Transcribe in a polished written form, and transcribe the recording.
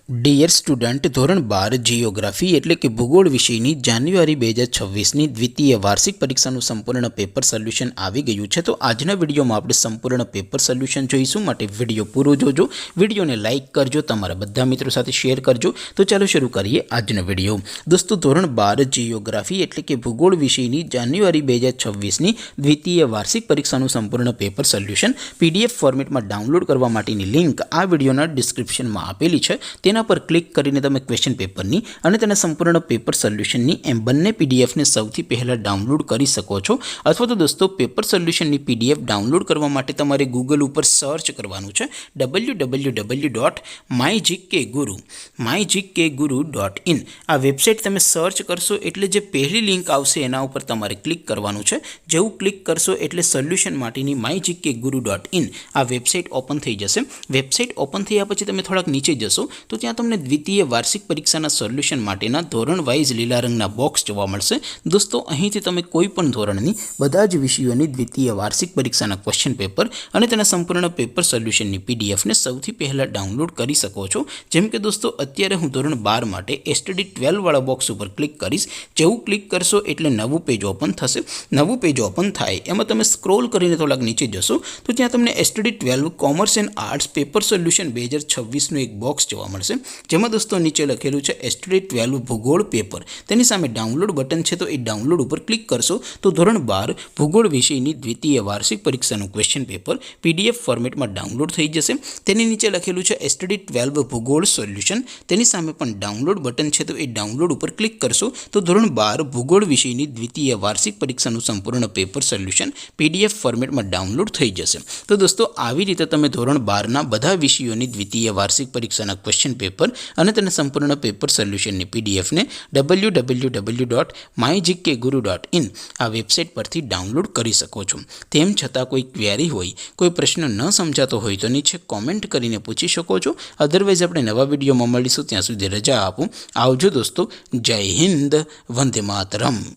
Dear student, ધોરણ 12 geography એટલે કે ભૂગોળ વિષયની જાન્યુઆરી 2026ની દ્વિતીય વાર્ષિક પરીક્ષાનું સંપૂર્ણ પેપર સોલ્યુશન આવી ગયું છે। તો આજના વિડીયોમાં આપણે સંપૂર્ણ પેપર સોલ્યુશન જોઈશું, માટે વિડીયો પૂરો જોજો, વિડીયોને લાઇક કરજો, તમારા બધા મિત્રો સાથે શેર કરજો। તો ચાલો શરૂ કરીએ આજનો વિડીયો। દોસ્તો, ધોરણ 12 જિયોગ્રાફી એટલે કે ભૂગોળ વિષયની જાન્યુઆરી 2026ની દ્વિતીય વાર્ષિક પરીક્ષાનું સંપૂર્ણ પેપર સોલ્યુશન PDF ફોર્મેટમાં ડાઉનલોડ કરવા માટેની લિંક આ વિડીયોના ડિસ્ક્રિપ્શનમાં આપેલી છે। તેના पर क्लिक करीने तमे क्वेश्चन पेपरनी अने तेना संपूर्ण पेपर सोल्यूशननी एम बंने पीडीएफ ने सौथी पहला डाउनलॉड करी सको छो। अथवा तो दोस्तों पेपर सोल्यूशननी पीडीएफ डाउनलॉड करवा माटे तमारे गूगल पर सर्च करवानुं छे www.mygkguru.in। आ वेबसाइट तमे सर्च करशो एटले जे पहली लिंक आवशे एना उपर तमारे क्लिक करवानुं छे। जेवुं क्लिक करशो एटले सोल्यूशन माटेनी mygkguru.in आ वेबसाइट ओपन थई जशे। वेबसाइट ओपन थया पछी तमे थोड़ाक नीचे जशो तो त्यां तमने द्वितीय वार्षिक परीक्षाना सोल्यूशन माटेना धोरण वाइज लीला रंगना बॉक्स जोवा मळशे। दोस्तों, અહીંથી તમે કોઈપણ ધોરણની બધા જ વિષયોની દ્વિતીય વાર્ષિક પરીક્ષાના ક્વેશ્ચન પેપર અને તેના સંપૂર્ણ પેપર સોલ્યુશનની PDF ને સૌથી પહેલા ડાઉનલોડ કરી શકો છો। જેમ કે દોસ્તો, અત્યારે હું ધોરણ 12 માટે STD 12 વાળા બોક્સ ઉપર ક્લિક કરીશ। જેવું ક્લિક કરશો એટલે નવું પેજ ઓપન થશે। નવું પેજ ઓપન થાય એમાં તમે સ્ક્રોલ કરીને થોડાક નીચે જશો તો ત્યાં તમને STD 12 commerce and arts paper solution 2026નું એક બોક્સ જોવા મળશે, જેમાં દોસ્તો નીચે લખેલું છે STD 12 ભૂગોળ પેપર। તેની સામે ડાઉનલોડ બટન છે, તો એ ડાઉનલોડ ઉપર ક્લિક કરશો તો ધોરણ 12 ભૂગોળ વિષયની દ્વિતીય વાર્ષિક પરીક્ષાનું ક્વેશ્ચન પેપર PDF ફોર્મેટમાં ડાઉનલોડ થઈ જશે। તેની નીચે લખેલું છે STD 12 ભૂગોળ સોલ્યુશન। તેની સામે પણ ડાઉનલોડ બટન છે, તો એ ડાઉનલોડ ઉપર ક્લિક કરશો તો ધોરણ 12 ભૂગોળ વિષયની દ્વિતીય વાર્ષિક પરીક્ષાનું સંપૂર્ણ પેપર સોલ્યુશન PDF ફોર્મેટમાં ડાઉનલોડ થઈ જશે। તો દોસ્તો, આવી રીતે તમે ધોરણ 12ના બધા વિષયોની દ્વિતીય વાર્ષિક પરીક્ષાના ક્વેશ્ચન પેપર અને તેના સંપૂર્ણ પેપર સોલ્યુશનની PDF ને www.mygkguru.in આ વેબસાઇટ પરથી ડાઉનલોડ કરી શકો છો। તેમ છતાં કોઈ ક્વેરી હોય, કોઈ પ્રશ્ન ન સમજાતો હોય તો નીચે કોમેન્ટ કરીને પૂછી શકો છો। અધરવાઇઝ આપણે નવા વિડીયોમાં મળીશું, ત્યાં સુધી રજા આપો। આવજો દોસ્તો, જય હિન્દ, વંદે માતરમ।